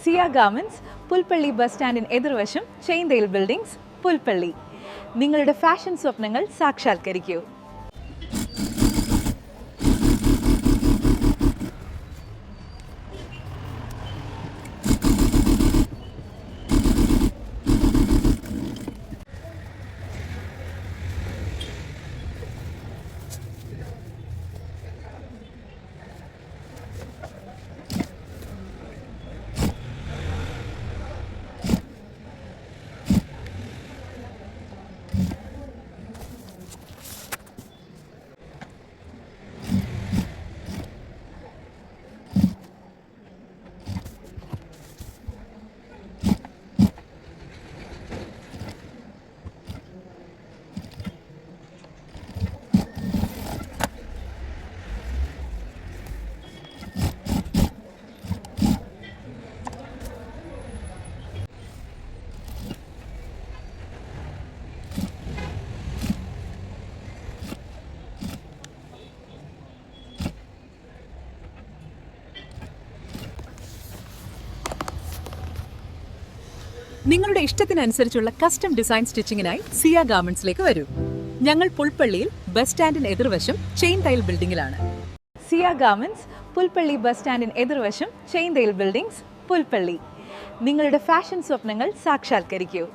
സിയ garments, Pulpally bus സ്റ്റാൻഡിന് എതിർവശം, ചെയിൻതെയിൽ buildings, Pulpally. നിങ്ങളുടെ fashion സ്വപ്നങ്ങൾ സാക്ഷാത്കരിക്കൂ. നിങ്ങളുടെ ഇഷ്ടത്തിനനുസരിച്ചുള്ള കസ്റ്റം ഡിസൈൻ സ്റ്റിച്ചിങ്ങിനായി സിയ ഗാർമെന്റ്സിലേക്ക് വരൂ. ഞങ്ങൾ പുൽപ്പള്ളിയിൽ ബസ് സ്റ്റാൻഡിന് എതിർവശം, ചെയിൻതെയിൽ ബിൽഡിംഗിലാണ്. സിയ ഗാർമെന്റ്സ്, പുൽപ്പള്ളി ബസ് സ്റ്റാൻഡിന് എതിർവശം, ചെയിൻതെയിൽ ബിൽഡിംഗ്സ്, പുൽപ്പള്ളി. നിങ്ങളുടെ ഫാഷൻ സ്വപ്നങ്ങൾ സാക്ഷാത്കരിക്കൂ.